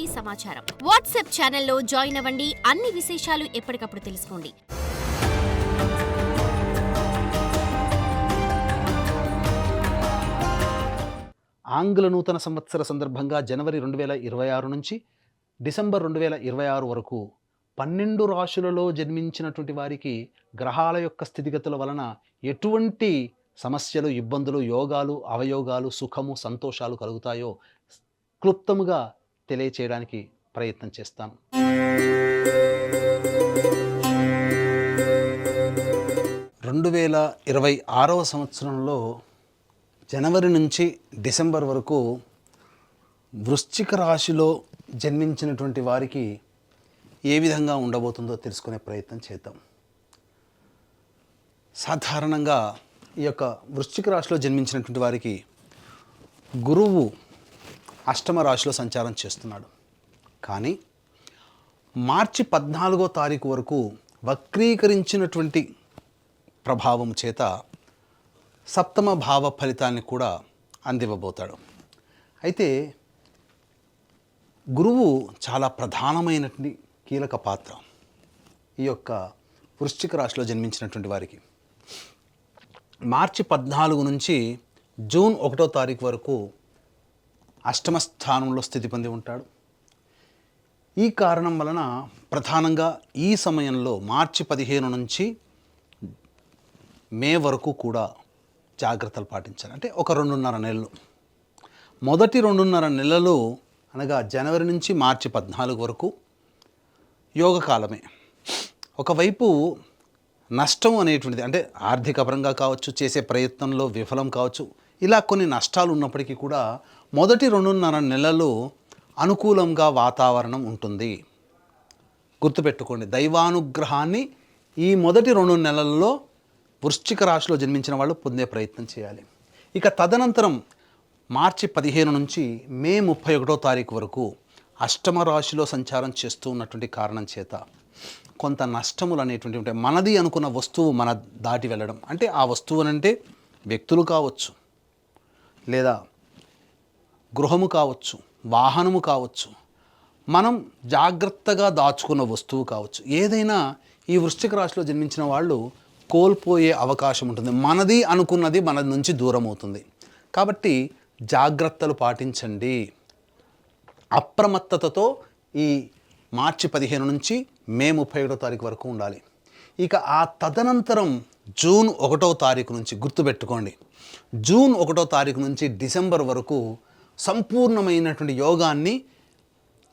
Party సమాచారం WhatsApp ఛానల్లో join అవ్వండి. అన్ని విశేషాలు ఎప్పటికప్పుడు తెలుసుకోండి. ఆంగ్ల నూతన సంవత్సర సందర్భంగా జనవరి 2026 నుంచి డిసెంబర్ 2026 వరకు 12 రాశులలో జన్మించినటువంటి వారికి గ్రహాల యొక్క స్థితిగతుల వలన ఎటువంటి సమస్యలు, ఇబ్బందులు, యోగాలు, అవయోగాలు, సుఖము, సంతోషాలు కలుగుతాయో క్లుప్తముగా తెలియచేయడానికి ప్రయత్నం చేస్తాను. రెండు 2026వ సంవత్సరంలో జనవరి నుంచి డిసెంబర్ వరకు వృశ్చిక రాశిలో జన్మించినటువంటి వారికి ఏ విధంగా ఉండబోతుందో తెలుసుకునే ప్రయత్నం చేద్దాం. సాధారణంగా ఈ యొక్క వృశ్చిక రాశిలో జన్మించినటువంటి వారికి గురువు అష్టమ రాశిలో సంచారం చేస్తున్నాడు. కానీ మార్చి 14వ తారీఖు వరకు వక్రీకరించినటువంటి ప్రభావం చేత సప్తమ భావ ఫలితాన్ని కూడా అందివ్వబోతాడు. అయితే గురువు చాలా ప్రధానమైనటువంటి కీలక పాత్ర ఈ యొక్క వృశ్చిక రాశిలో జన్మించినటువంటి వారికి. మార్చి 14 నుంచి జూన్ 1వ తారీఖు వరకు అష్టమ స్థానంలో స్థితి పొంది ఉంటాడు. ఈ కారణం వలన ప్రధానంగా ఈ సమయంలో మార్చి 15 నుంచి మే వరకు కూడా జాగ్రత్తలు పాటించాలి. అంటే ఒక 2.5 నెలలు. మొదటి 2.5 నెలలు అనగా జనవరి నుంచి మార్చి 14 వరకు యోగకాలమే. ఒకవైపు నష్టం అనేటువంటిది అంటే ఆర్థిక పరంగా కావచ్చు, చేసే ప్రయత్నంలో విఫలం కావచ్చు, ఇలా కొన్ని నష్టాలు ఉన్నప్పటికీ కూడా మొదటి 2.5 నెలలు అనుకూలంగా వాతావరణం ఉంటుంది. గుర్తుపెట్టుకోండి, దైవానుగ్రహాన్ని ఈ మొదటి 2 నెలల్లో వృశ్చిక రాశిలో జన్మించిన వాళ్ళు పొందే ప్రయత్నం చేయాలి. ఇక తదనంతరం మార్చి 15 నుంచి మే 31వ తారీఖు వరకు అష్టమ రాశిలో సంచారం చేస్తూ ఉన్నటువంటి కారణం చేత కొంత నష్టములు అనేటువంటి ఉంటాయి. మనది అనుకున్న వస్తువు మన దాటి వెళ్ళడం, అంటే ఆ వస్తువు అంటే వ్యక్తులు కావచ్చు, లేదా గృహము కావచ్చు, వాహనము కావచ్చు, మనం జాగ్రత్తగా దాచుకున్న వస్తువు కావచ్చు, ఏదైనా ఈ వృశ్చిక రాశిలో జన్మించిన వాళ్ళు కోల్పోయే అవకాశం ఉంటుంది. మనది అనుకున్నది మన నుంచి దూరం అవుతుంది. కాబట్టి జాగ్రత్తలు పాటించండి. అప్రమత్తతతో ఈ మార్చి 15 నుంచి మే 31వ తారీఖు వరకు ఉండాలి. ఇక ఆ తదనంతరం జూన్ 1వ తారీఖు నుంచి గుర్తుపెట్టుకోండి, జూన్ 1వ తారీఖు నుంచి డిసెంబర్ వరకు సంపూర్ణమైనటువంటి యోగాన్ని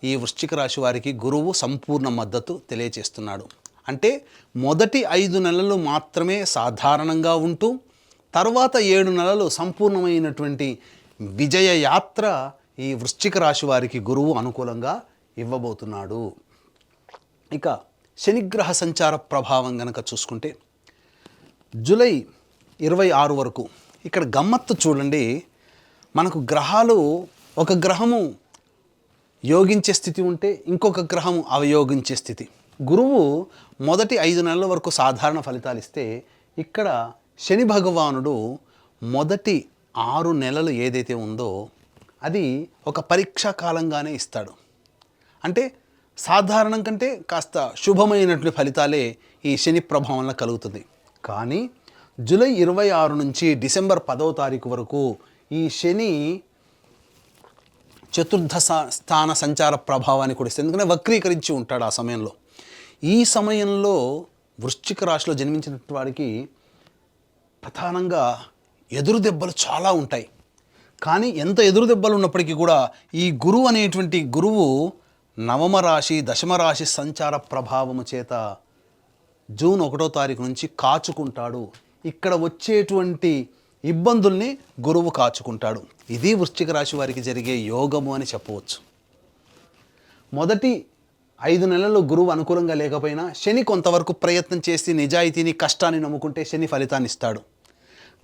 ఈ వృశ్చిక రాశి వారికి గురువు సంపూర్ణ మద్దతు తెలియచేస్తున్నాడు. అంటే మొదటి 5 నెలలు మాత్రమే సాధారణంగా ఉంటూ తర్వాత 7 నెలలు సంపూర్ణమైనటువంటి విజయ యాత్ర ఈ వృశ్చిక రాశి వారికి గురువు అనుకూలంగా ఇవ్వబోతున్నాడు. ఇక శనిగ్రహ సంచార ప్రభావం గనక చూసుకుంటే జూలై 26 వరకు ఇక్కడ గమ్మత్తు చూడండి. మనకు గ్రహాలు ఒక గ్రహము యోగించే స్థితి ఉంటే ఇంకొక గ్రహము అవయోగించే స్థితి. గురువు మొదటి 5 నెలల వరకు సాధారణ ఫలితాలు ఇస్తే ఇక్కడ శని భగవానుడు మొదటి 6 నెలలు ఏదైతే ఉందో అది ఒక పరీక్షా కాలంగానే ఇస్తాడు. అంటే సాధారణం కంటే కాస్త శుభమైనటువంటి ఫలితాలే ఈ శని ప్రభావంలో కలుగుతుంది. కానీ జూలై 26 నుంచి డిసెంబర్ 10వ తారీఖు వరకు ఈ శని చతుర్థ స్థాన సంచార ప్రభావాన్ని కూడా ఇస్తుంది. ఎందుకంటే వక్రీకరించి ఉంటాడు ఆ సమయంలో. ఈ సమయంలో వృశ్చిక రాశిలో జన్మించినటువంటి వాడికి ప్రధానంగా ఎదురు దెబ్బలు చాలా ఉంటాయి. కానీ ఎంత ఎదురు దెబ్బలు ఉన్నప్పటికీ కూడా ఈ గురువు అనేటువంటి గురువు నవమ రాశి, దశమ రాశి సంచార ప్రభావము చేత జూన్ 1వ తారీఖు నుంచి కాచుకుంటాడు. ఇక్కడ వచ్చేటువంటి ఇబ్బందుల్ని గురువు కాచుకుంటాడు. ఇది వృశ్చిక రాశి వారికి జరిగే యోగము అని చెప్పవచ్చు. మొదటి 5 నెలలు గురువు అనుకూలంగా లేకపోయినా శని కొంతవరకు ప్రయత్నం చేసి నిజాయితీని, కష్టాన్ని నమ్ముకుంటే శని ఫలితాన్ని ఇస్తాడు.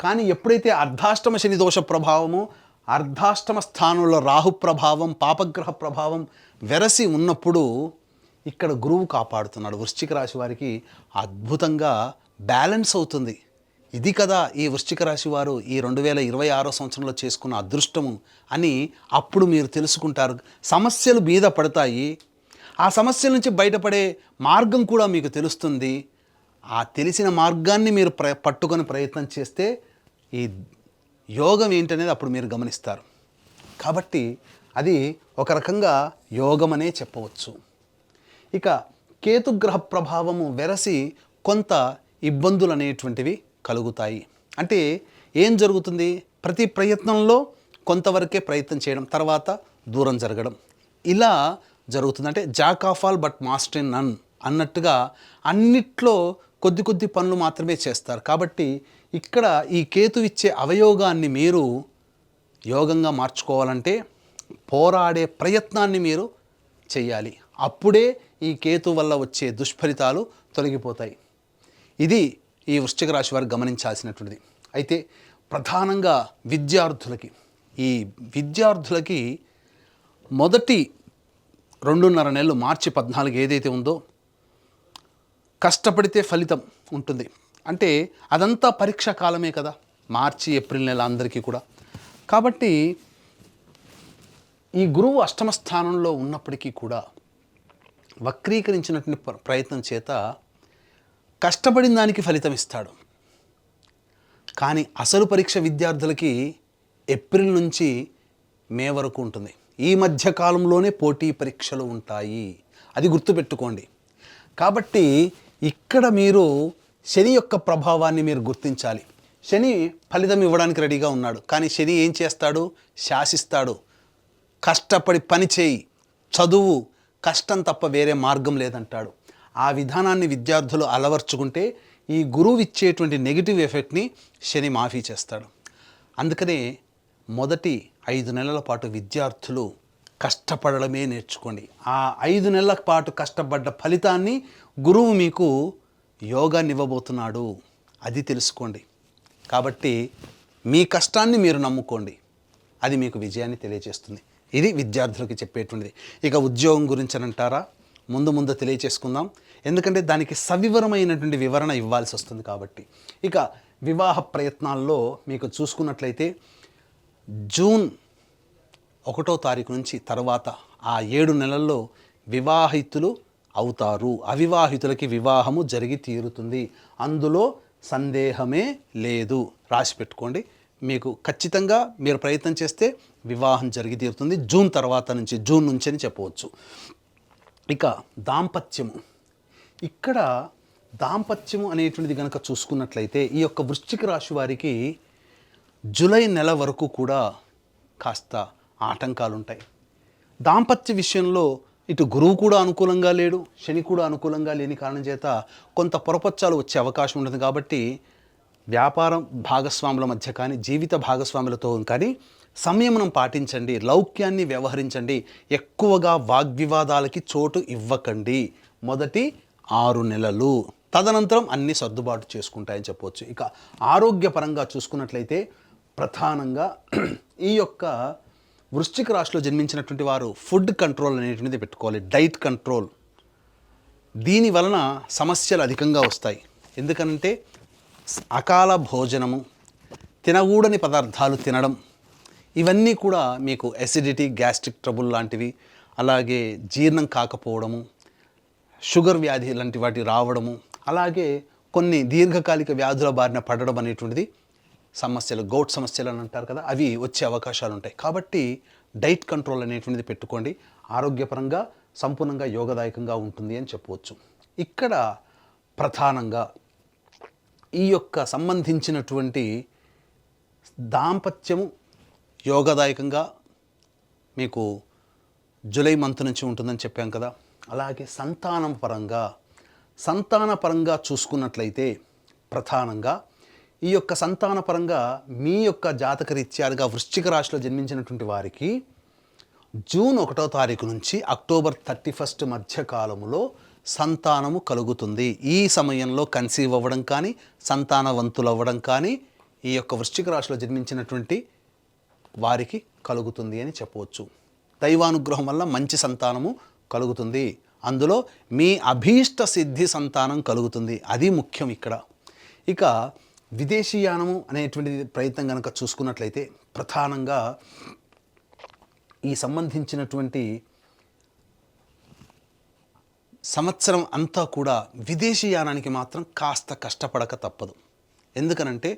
కానీ ఎప్పుడైతే అర్ధాష్టమ శని దోష ప్రభావము, అర్ధాష్టమ స్థానంలో రాహు ప్రభావం, పాపగ్రహ ప్రభావం వెరసి ఉన్నప్పుడు ఇక్కడ గురువు కాపాడుతున్నాడు. వృశ్చిక రాశి వారికి అద్భుతంగా బ్యాలెన్స్ అవుతుంది. ఇది కదా ఈ వృశ్చిక రాశి వారు ఈ 2026 సంవత్సరంలో చేసుకున్న అదృష్టము అని అప్పుడు మీరు తెలుసుకుంటారు. సమస్యలు మీద పడతాయి, ఆ సమస్యల నుంచి బయటపడే మార్గం కూడా మీకు తెలుస్తుంది. ఆ తెలిసిన మార్గాన్ని మీరు పట్టుకొని ప్రయత్నం చేస్తే ఈ యోగం ఏంటనేది అప్పుడు మీరు గమనిస్తారు. కాబట్టి అది ఒక రకంగా యోగమనే చెప్పవచ్చు. ఇక కేతుగ్రహ ప్రభావము వెరసి కొంత ఇబ్బందులు అనేటువంటివి కలుగుతాయి. అంటే ఏం జరుగుతుంది, ప్రతి ప్రయత్నంలో కొంతవరకే ప్రయత్నం చేయడం, తర్వాత దూరం జరగడం, ఇలా జరుగుతుంది. అంటే jack of all but master in none అన్నట్టుగా అన్నిట్లో కొద్ది కొద్ది పనులు మాత్రమే చేస్తారు. కాబట్టి ఇక్కడ ఈ కేతు ఇచ్చే అవయోగాన్ని మీరు యోగంగా మార్చుకోవాలంటే పోరాడే ప్రయత్నాన్ని మీరు చేయాలి. అప్పుడే ఈ కేతు వల్ల వచ్చే దుష్ఫలితాలు తొలగిపోతాయి. ఇది ఈ వృశ్చిక రాశి వారు గమనించాల్సినటువంటిది. అయితే ప్రధానంగా విద్యార్థులకి మొదటి 2.5 నెలలు మార్చి 14 ఏదైతే ఉందో కష్టపడితే ఫలితం ఉంటుంది. అంటే అదంతా పరీక్షా కాలమే కదా, మార్చి ఏప్రిల్ నెల అందరికీ కూడా. కాబట్టి ఈ గురువు అష్టమ స్థానంలో ఉన్నప్పటికీ కూడా వక్రీకరించినటువంటి ప్రయత్నం చేత కష్టపడిన దానికి ఫలితం ఇస్తాడు. కానీ అసలు పరీక్ష విద్యార్థులకి ఏప్రిల్ నుంచి మే వరకు ఉంటుంది. ఈ మధ్య కాలంలోనే పోటీ పరీక్షలు ఉంటాయి, అది గుర్తుపెట్టుకోండి. కాబట్టి ఇక్కడ మీరు శని యొక్క ప్రభావాన్ని మీరు గుర్తించాలి. శని ఫలితం ఇవ్వడానికి రెడీగా ఉన్నాడు, కానీ శని ఏం చేస్తాడు, శాసిస్తాడు. కష్టపడి పని చేయి, చదువు, కష్టం తప్ప వేరే మార్గం లేదంటాడు. ఆ విధానాన్ని విద్యార్థులు అలవర్చుకుంటే ఈ గురువు ఇచ్చేటువంటి నెగిటివ్ ఎఫెక్ట్ని శని మాఫీ చేస్తాడు. అందుకనే మొదటి 5 నెలల పాటు విద్యార్థులు కష్టపడడమే నేర్చుకోండి. ఆ 5 నెలల పాటు కష్టపడ్డ ఫలితాన్ని గురువు మీకు యోగాన్ని ఇవ్వబోతున్నాడు, అది తెలుసుకోండి. కాబట్టి మీ కష్టాన్ని మీరు నమ్ముకోండి, అది మీకు విజయాన్ని తెలియజేస్తుంది. ఇది విద్యార్థులకు చెప్పేటువంటిది. ఇక ఉద్యోగం గురించి అని అంటారా, ముందు తెలియచేసుకుందాం, ఎందుకంటే దానికి సవివరమైనటువంటి వివరణ ఇవ్వాల్సి వస్తుంది. కాబట్టి ఇక వివాహ ప్రయత్నాల్లో మీకు చూసుకున్నట్లయితే జూన్ 1వ తారీఖు నుంచి తర్వాత ఆ 7 నెలల్లో వివాహితులు అవుతారు. అవివాహితులకి వివాహము జరిగి తీరుతుంది, అందులో సందేహమే లేదు. రాసి పెట్టుకోండి, మీకు ఖచ్చితంగా మీరు ప్రయత్నం చేస్తే వివాహం జరిగి తీరుతుంది. జూన్ నుంచి అని చెప్పవచ్చు. ఇక దాంపత్యము, ఇక్కడ దాంపత్యము అనేటువంటిది కనుక చూసుకున్నట్లయితే ఈ యొక్క వృశ్చిక రాశి వారికి జూలై నెల వరకు కూడా కాస్త ఆటంకాలు ఉంటాయి. దాంపత్య విషయంలో ఇటు గురువు కూడా అనుకూలంగా లేడు, శని కూడా అనుకూలంగా లేని కారణం చేత కొంత పొరపచ్చాలు వచ్చే అవకాశం ఉంటుంది. కాబట్టి వ్యాపారం భాగస్వాముల మధ్య కానీ జీవిత భాగస్వాములతో కానీ సంయమనం పాటించండి, లౌక్యాన్ని వ్యవహరించండి, ఎక్కువగా వాగ్వివాదాలకి చోటు ఇవ్వకండి మొదటి 6 నెలలు. తదనంతరం అన్ని సర్దుబాటు చేసుకుంటాయని చెప్పవచ్చు. ఇక ఆరోగ్యపరంగా చూసుకున్నట్లయితే ప్రధానంగా ఈ యొక్క వృశ్చిక రాశిలో జన్మించినటువంటి వారు ఫుడ్ కంట్రోల్ అనేటువంటిది పెట్టుకోవాలి, డైట్ కంట్రోల్. దీని వలన సమస్యలు అధికంగా వస్తాయి. ఎందుకనంటే అకాల భోజనము, తినకూడని పదార్థాలు తినడం, ఇవన్నీ కూడా మీకు ఎసిడిటీ, గ్యాస్ట్రిక్ ట్రబుల్ లాంటివి, అలాగే జీర్ణం కాకపోవడము, షుగర్ వ్యాధి లాంటి వాటి రావడము, అలాగే కొన్ని దీర్ఘకాలిక వ్యాధుల బారిన పడడం అనేటువంటిది సమస్యలు, గౌట్ సమస్యలు అని అంటారు కదా, అవి వచ్చే అవకాశాలు ఉంటాయి. కాబట్టి డైట్ కంట్రోల్ అనేటువంటిది పెట్టుకోండి, ఆరోగ్యపరంగా సంపూర్ణంగా యోగదాయకంగా ఉంటుంది అని చెప్పవచ్చు. ఇక్కడ ప్రధానంగా ఈ యొక్క సంబంధించినటువంటి దాంపత్యము యోగదాయకంగా మీకు జూలై మంత్ నుంచి ఉంటుందని చెప్పాం కదా. అలాగే సంతానపరంగా చూసుకున్నట్లయితే ప్రధానంగా ఈ యొక్క సంతానపరంగా మీ యొక్క జాతక రీత్యాలుగా వృశ్చిక రాశిలో జన్మించినటువంటి వారికి జూన్ 1వ తారీఖు నుంచి అక్టోబర్ 31 మధ్య కాలములో సంతానము కలుగుతుంది. ఈ సమయంలో కన్సీవ్ అవ్వడం కానీ సంతానవంతులు అవ్వడం కానీ ఈ యొక్క వృశ్చిక రాశిలో జన్మించినటువంటి వారికి కలుగుతుంది అని చెప్పవచ్చు. దైవానుగ్రహం వల్ల మంచి సంతానము కలుగుతుంది, అందులో మీ అభీష్ట సిద్ధి సంతానం కలుగుతుంది, అది ముఖ్యం ఇక్కడ. ఇక విదేశీయానము అనేటువంటి ప్రయత్నం కనుక చూసుకున్నట్లయితే ప్రధానంగా ఈ సంబంధించినటువంటి సంవత్సరం అంతా కూడా విదేశీయానానికి మాత్రం కాస్త కష్టపడక తప్పదు. ఎందుకనంటే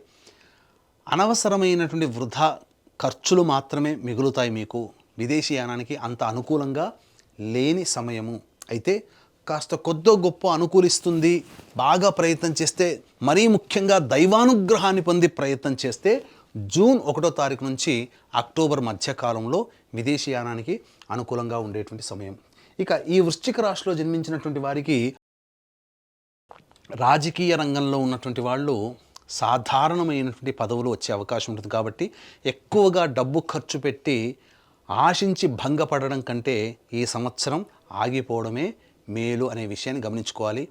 అనవసరమైనటువంటి వృధా ఖర్చులు మాత్రమే మిగులుతాయి. మీకు విదేశీయానానికి అంత అనుకూలంగా లేని సమయము. అయితే కాస్త కొద్దో గొప్ప అనుకూలిస్తుంది. బాగా ప్రయత్నం చేస్తే, మరీ ముఖ్యంగా దైవానుగ్రహాన్ని పొంది ప్రయత్నం చేస్తే జూన్ 1వ తారీఖు నుంచి అక్టోబర్ మధ్యకాలంలో విదేశీయానానికి అనుకూలంగా ఉండేటువంటి సమయం. ఇక ఈ వృశ్చిక రాశిలో జన్మించినటువంటి వారికి రాజకీయ రంగంలో ఉన్నటువంటి వాళ్ళు సాధారణమైనటువంటి పదవులు వచ్చే అవకాశం ఉంటుంది. కాబట్టి ఎక్కువగా డబ్బు ఖర్చు పెట్టి ఆశించి భంగపడడం కంటే ఈ సంవత్సరం ఆగిపోవడమే మేలు అనే విషయాన్ని గమనించుకోవాలి.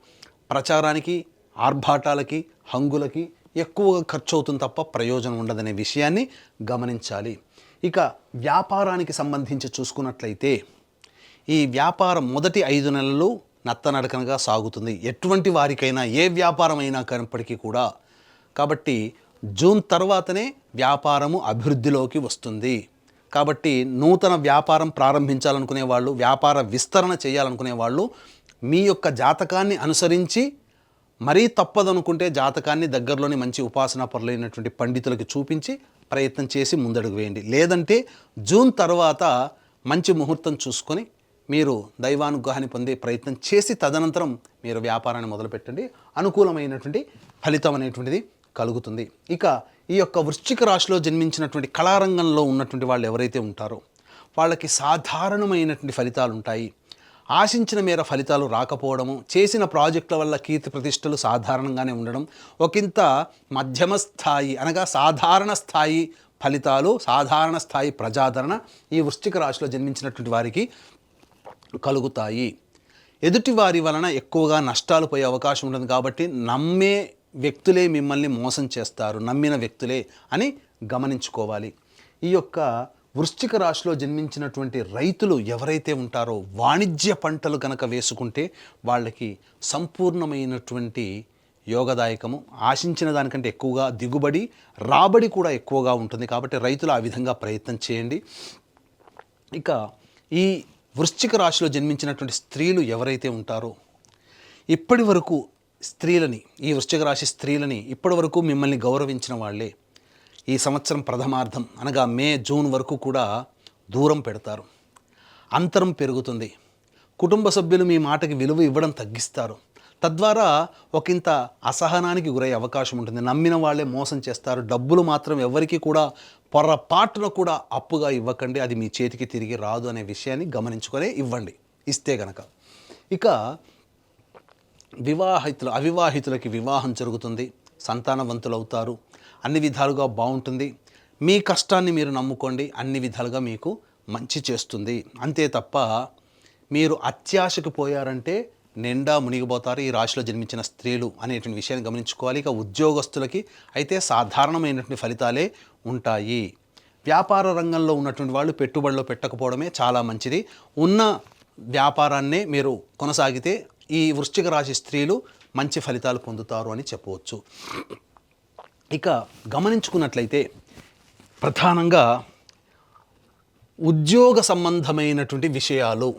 ప్రచారానికి, ఆర్భాటాలకి, హంగులకి ఎక్కువగా ఖర్చు అవుతుంది తప్ప ప్రయోజనం ఉండదనే విషయాన్ని గమనించాలి. ఇక వ్యాపారానికి సంబంధించి చూసుకున్నట్లయితే ఈ వ్యాపారం మొదటి 5 నెలలు నత్తనడకనగా సాగుతుంది. ఎటువంటి వారికైనా ఏ వ్యాపారం అయినా కనప్పటికీ కూడా. కాబట్టి జూన్ తర్వాతనే వ్యాపారము అభివృద్ధిలోకి వస్తుంది. కాబట్టి నూతన వ్యాపారం ప్రారంభించాలనుకునే వాళ్ళు, వ్యాపార విస్తరణ చేయాలనుకునే వాళ్ళు మీ యొక్క జాతకాన్ని అనుసరించి, మరీ తప్పదనుకుంటే జాతకాన్ని దగ్గరలోని మంచి ఉపాసనా పరులైనటువంటి పండితులకు చూపించి ప్రయత్నం చేసి ముందడుగు వేయండి. లేదంటే జూన్ తర్వాత మంచి ముహూర్తం చూసుకొని మీరు దైవానుగ్రహాన్ని పొందే ప్రయత్నం చేసి తదనంతరం మీరు వ్యాపారాన్ని మొదలుపెట్టండి. అనుకూలమైనటువంటి ఫలితం అనేటువంటిది కలుగుతుంది. ఇక ఈ యొక్క వృశ్చిక రాశిలో జన్మించినటువంటి కళారంగంలో ఉన్నటువంటి వాళ్ళు ఎవరైతే ఉంటారో వాళ్ళకి సాధారణమైనటువంటి ఫలితాలు ఉంటాయి. ఆశించిన మేర ఫలితాలు రాకపోవడము, చేసిన ప్రాజెక్టుల వల్ల కీర్తి ప్రతిష్టలు సాధారణంగానే ఉండడం, ఒకంత మధ్యమ స్థాయి అనగా సాధారణ స్థాయి ఫలితాలు, సాధారణ స్థాయి ప్రజాదరణ ఈ వృశ్చిక రాశిలో జన్మించినటువంటి వారికి కలుగుతాయి. ఎదుటి వారి వలన ఎక్కువగా నష్టాలు పోయే అవకాశం ఉంటుంది. కాబట్టి నమ్మే వ్యక్తులే మిమ్మల్ని మోసం చేస్తారు, నమ్మిన వ్యక్తులే అని గమనించుకోవాలి. ఈ యొక్క వృశ్చిక రాశిలో జన్మించినటువంటి రైతులు ఎవరైతే ఉంటారో వాణిజ్య పంటలు కనుక వేసుకుంటే వాళ్ళకి సంపూర్ణమైనటువంటి యోగదాయకము, ఆశించిన దానికంటే ఎక్కువగా దిగుబడి, రాబడి కూడా ఎక్కువగా ఉంటుంది. కాబట్టి రైతులు ఆ విధంగా ప్రయత్నం చేయండి. ఇక ఈ వృశ్చిక రాశిలో జన్మించినటువంటి స్త్రీలు ఎవరైతే ఉంటారో ఇప్పటి వరకు స్త్రీలని, ఈ వృశ్చిక రాశి స్త్రీలని ఇప్పటి వరకు మిమ్మల్ని గౌరవించిన వాళ్ళే ఈ సంవత్సరం ప్రథమార్థం అనగా మే, జూన్ వరకు కూడా దూరం పెడతారు. అంతరం పెరుగుతుంది. కుటుంబ సభ్యులు మీ మాటకి విలువ ఇవ్వడం తగ్గిస్తారు. తద్వారా ఒకంత అసహనానికి గురయ్యే అవకాశం ఉంటుంది. నమ్మిన వాళ్ళే మోసం చేస్తారు. డబ్బులు మాత్రం ఎవరికి కూడా పొరపాటున కూడా అప్పుగా ఇవ్వకండి, అది మీ చేతికి తిరిగి రాదు అనే విషయాన్ని గమనించుకొని ఇవ్వండి ఇస్తే గనక. ఇక అవివాహితులకి వివాహం జరుగుతుంది, సంతానవంతులు అవుతారు, అన్ని విధాలుగా బాగుంటుంది. మీ కష్టాన్ని మీరు నమ్ముకోండి, అన్ని విధాలుగా మీకు మంచి చేస్తుంది. అంతే తప్ప మీరు అత్యాశకు పోయారంటే నిండా మునిగిపోతారు ఈ రాశిలో జన్మించిన స్త్రీలు అనేటువంటి విషయాన్ని గమనించుకోవాలి. ఇక ఉద్యోగస్తులకి అయితే సాధారణమైనటువంటి ఫలితాలే ఉంటాయి. వ్యాపార రంగంలో ఉన్నటువంటి వాళ్ళు పెట్టుబడిలో పెట్టకపోవడమే చాలా మంచిది. ఉన్న వ్యాపారాన్నే మీరు కొనసాగితే ఈ వృశ్చిక రాశి స్త్రీలు మంచి ఫలితాలు పొందుతారు అని చెప్పవచ్చు. ఇక గమనించుకున్నట్లయితే ప్రధానంగా ఉద్యోగ సంబంధమైనటువంటి విషయాలు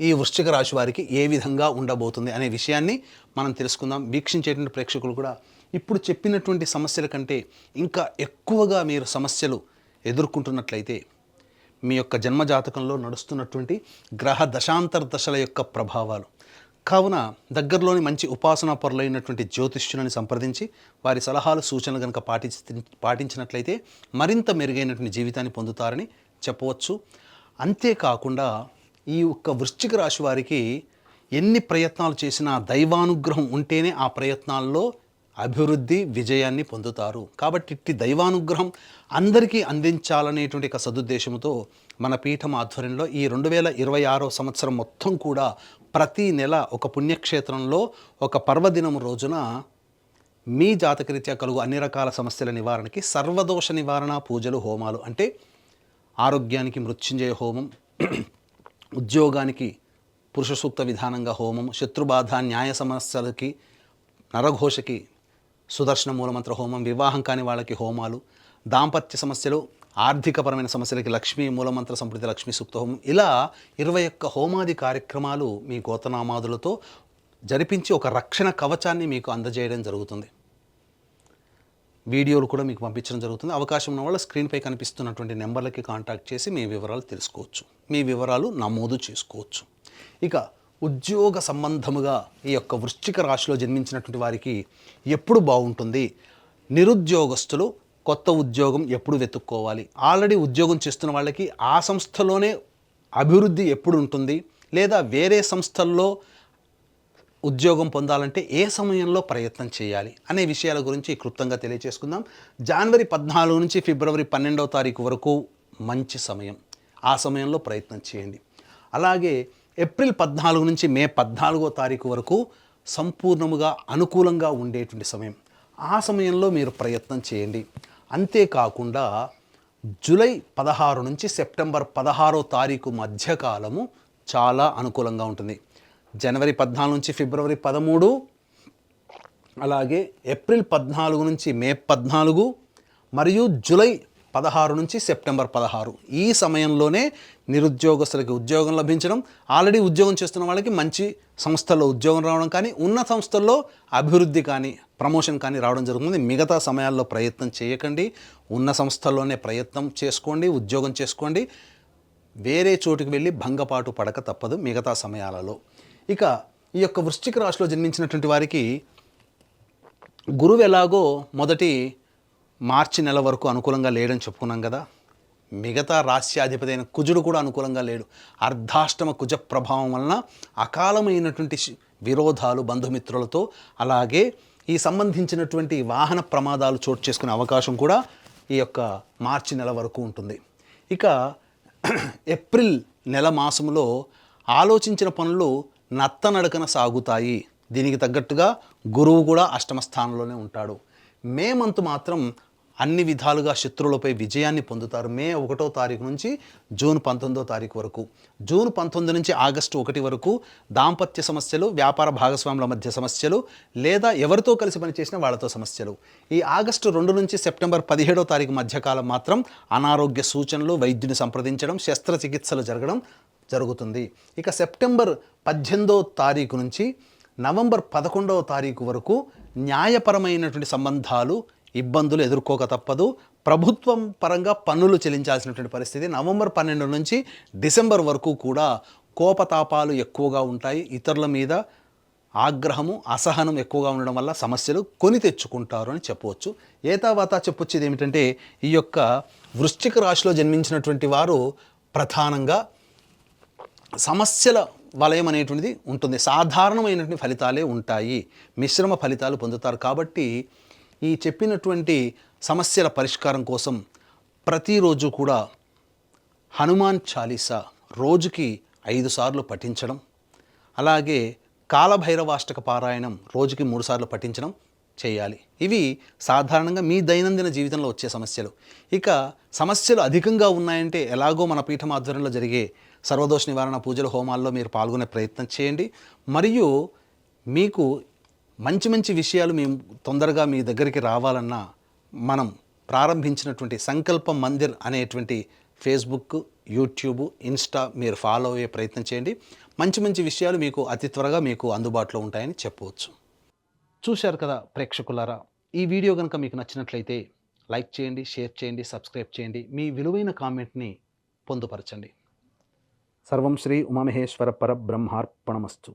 ఈ వృశ్చిక రాశి వారికి ఏ విధంగా ఉండబోతుంది అనే విషయాన్ని మనం తెలుసుకుందాం. వీక్షించేటువంటి ప్రేక్షకులు కూడా ఇప్పుడు చెప్పినటువంటి సమస్యల కంటే ఇంకా ఎక్కువగా మీరు సమస్యలు ఎదుర్కొంటున్నట్లయితే మీ యొక్క జన్మజాతకంలో నడుస్తున్నటువంటి గ్రహ దశాంతర దశల యొక్క ప్రభావాలు కావున దగ్గరలోని మంచి ఉపాసనా పరులైనటువంటి జ్యోతిష్యులను సంప్రదించి వారి సలహాలు, సూచనలు కనుక పాటించినట్లయితే మరింత మెరుగైనటువంటి జీవితాన్ని పొందుతారని చెప్పవచ్చు. అంతేకాకుండా ఈ యొక్క వృశ్చిక రాశి వారికి ఎన్ని ప్రయత్నాలు చేసినా దైవానుగ్రహం ఉంటేనే ఆ ప్రయత్నాల్లో అభివృద్ధి, విజయాన్ని పొందుతారు. కాబట్టి ఇట్టి దైవానుగ్రహం అందరికీ అందించాలనేటువంటి ఒక సదుద్దేశంతో మన పీఠం ఆధ్వర్యంలో ఈ 2026 సంవత్సరం మొత్తం కూడా ప్రతి నెల ఒక పుణ్యక్షేత్రంలో ఒక పర్వదినం రోజున మీ జాతకరీత్యా కలుగు అన్ని రకాల సమస్యల నివారణకి సర్వదోష నివారణ పూజలు, హోమాలు అంటే ఆరోగ్యానికి మృత్యుంజయ హోమం, ఉద్యోగానికి పురుష సూక్త విధానంగా హోమం, శత్రుబాధ, న్యాయ సమస్యలకి, నరఘోషకి సుదర్శన మూలమంత్ర హోమం, వివాహం కాని వాళ్ళకి హోమాలు, దాంపత్య సమస్యలు, ఆర్థికపరమైన సమస్యలకి లక్ష్మీ మూలమంత్ర సంప్రీతి లక్ష్మీ సూక్త హోమం, ఇలా 21 హోమాది కార్యక్రమాలు మీ గోతనామాదులతో జరిపించి ఒక రక్షణ కవచాన్ని మీకు అందజేయడం జరుగుతుంది. వీడియోలు కూడా మీకు పంపించడం జరుగుతుంది. అవకాశం ఉన్న వాళ్ళు స్క్రీన్పై కనిపిస్తున్నటువంటి నెంబర్లకి కాంటాక్ట్ చేసి మీ వివరాలు తెలుసుకోవచ్చు, మీ వివరాలు నమోదు చేసుకోవచ్చు. ఇక ఉద్యోగ సంబంధముగా ఈ యొక్క వృశ్చిక రాశిలో జన్మించినటువంటి వారికి ఎప్పుడు బాగుంటుంది, నిరుద్యోగస్తులు కొత్త ఉద్యోగం ఎప్పుడు వెతుక్కోవాలి, ఆల్రెడీ ఉద్యోగం చేస్తున్న వాళ్ళకి ఆ సంస్థలోనే అభివృద్ధి ఎప్పుడు ఉంటుంది, లేదా వేరే సంస్థల్లో ఉద్యోగం పొందాలంటే ఏ సమయంలో ప్రయత్నం చేయాలి అనే విషయాల గురించి క్లుప్తంగా తెలియజేసుకుందాం. జనవరి 14 నుంచి ఫిబ్రవరి 12వ తారీఖు వరకు మంచి సమయం, ఆ సమయంలో ప్రయత్నం చేయండి. అలాగే ఏప్రిల్ 14 నుంచి మే 14వ తారీఖు వరకు సంపూర్ణముగా అనుకూలంగా ఉండేటువంటి సమయం, ఆ సమయంలో మీరు ప్రయత్నం చేయండి. అంతేకాకుండా జూలై 16 నుంచి సెప్టెంబర్ 16వ తారీఖు మధ్యకాలము చాలా అనుకూలంగా ఉంటుంది. జనవరి 14 నుంచి ఫిబ్రవరి 13, అలాగే ఏప్రిల్ 14 నుంచి మే 14 మరియు జూలై 16 నుంచి సెప్టెంబర్ 16, ఈ సమయంలోనే నిరుద్యోగస్తులకి ఉద్యోగం లభించడం, ఆల్రెడీ ఉద్యోగం చేస్తున్న వాళ్ళకి మంచి సంస్థల్లో ఉద్యోగం రావడం కానీ, ఉన్న సంస్థల్లో అభివృద్ధి కానీ ప్రమోషన్ కానీ రావడం జరుగుతుంది. మిగతా సమయాల్లో ప్రయత్నం చేయకండి, ఉన్న సంస్థల్లోనే ప్రయత్నం చేసుకోండి, ఉద్యోగం చేసుకోండి. వేరే చోటుకి వెళ్ళి భంగపాటు పడక తప్పదు మిగతా సమయాలలో. ఇక ఈ యొక్క వృశ్చిక రాశిలో జన్మించినటువంటి వారికి గురువు ఎలాగో మొదటి మార్చి నెల వరకు అనుకూలంగా లేడని చెప్పుకున్నాం కదా, మిగతా రాశ్యాధిపతి అయిన కుజుడు కూడా అనుకూలంగా లేడు. అర్ధాష్టమ కుజ ప్రభావం వలన అకాలమైనటువంటి విరోధాలు బంధుమిత్రులతో, అలాగే ఈ సంబంధించినటువంటి వాహన ప్రమాదాలు చోటు చేసుకునే అవకాశం కూడా ఈ యొక్క మార్చి నెల వరకు ఉంటుంది. ఇక ఏప్రిల్ నెల మాసంలో ఆలోచించిన పనులు నత్తనడకన సాగుతాయి. దీనికి తగ్గట్టుగా గురువు కూడా అష్టమ స్థానంలోనే ఉంటాడు. మే మంత్ మాత్రం అన్ని విధాలుగా శత్రువులపై విజయాన్ని పొందుతారు. మే 1వ తారీఖు నుంచి జూన్ 19వ తారీఖు వరకు, జూన్ 19 నుంచి ఆగస్టు 1 వరకు దాంపత్య సమస్యలు, వ్యాపార భాగస్వాముల మధ్య సమస్యలు, లేదా ఎవరితో కలిసి పనిచేసిన వాళ్ళతో సమస్యలు. ఈ ఆగస్టు 2 నుంచి సెప్టెంబర్ 17వ తారీఖు మధ్యకాలం మాత్రం అనారోగ్య సూచనలు, వైద్యుని సంప్రదించడం, శస్త్రచికిత్సలు జరగడం జరుగుతుంది. ఇక సెప్టెంబర్ 18వ తారీఖు నుంచి నవంబర్ 11వ తారీఖు వరకు న్యాయపరమైనటువంటి సంబంధాలు, ఇబ్బందులు ఎదుర్కోక తప్పదు. ప్రభుత్వం పరంగా పన్నులు చెల్లించాల్సినటువంటి పరిస్థితి. నవంబర్ 12 నుంచి డిసెంబర్ వరకు కూడా కోపతాపాలు ఎక్కువగా ఉంటాయి. ఇతరుల మీద ఆగ్రహము, అసహనం ఎక్కువగా ఉండడం వల్ల సమస్యలు కొని తెచ్చుకుంటారు అని చెప్పవచ్చు. ఏతావాతా చెప్పొచ్చేది ఏమిటంటే, ఈ యొక్క వృశ్చిక రాశిలో జన్మించినటువంటి వారు ప్రధానంగా సమస్యల వలయం అనేటువంటిది ఉంటుంది. సాధారణమైనటువంటి ఫలితాలే ఉంటాయి, మిశ్రమ ఫలితాలు పొందుతారు. కాబట్టి ఈ చెప్పినటువంటి సమస్యల పరిష్కారం కోసం ప్రతిరోజు కూడా హనుమాన్ చాలీసా రోజుకి 5 సార్లు పఠించడం, అలాగే కాలభైరవాష్టక పారాయణం రోజుకి 3 సార్లు పఠించడం చేయాలి. ఇవి సాధారణంగా మీ దైనందిన జీవితంలో వచ్చే సమస్యలు. ఇక సమస్యలు అధికంగా ఉన్నాయంటే ఎలాగో మన పీఠం ఆధ్వర్యంలో జరిగే సర్వదోష నివారణ పూజల హోమాల్లో మీరు పాల్గొనే ప్రయత్నం చేయండి. మరియు మీకు మంచి మంచి విషయాలు మేము తొందరగా మీ దగ్గరికి రావాలన్నా మనం ప్రారంభించినటువంటి సంకల్ప మందిర్ అనేటువంటి ఫేస్బుక్, యూట్యూబ్, ఇన్స్టా మీరు ఫాలో అయ్యే ప్రయత్నం చేయండి. మంచి మంచి విషయాలు మీకు అతి త్వరగా మీకు అందుబాటులో ఉంటాయని చెప్పవచ్చు. చూశారు కదా ప్రేక్షకులారా, ఈ వీడియో కనుక మీకు నచ్చినట్లయితే లైక్ చేయండి, షేర్ చేయండి, సబ్స్క్రైబ్ చేయండి, మీ విలువైన కామెంట్ని పొందుపరచండి. సర్వం Shri Umamaheshwara పరబ్రహ్మార్పణమస్తు.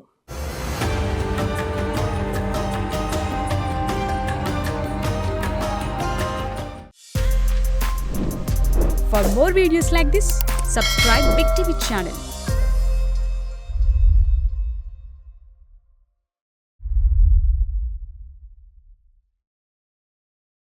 For more videos like this, subscribe Big TV channel.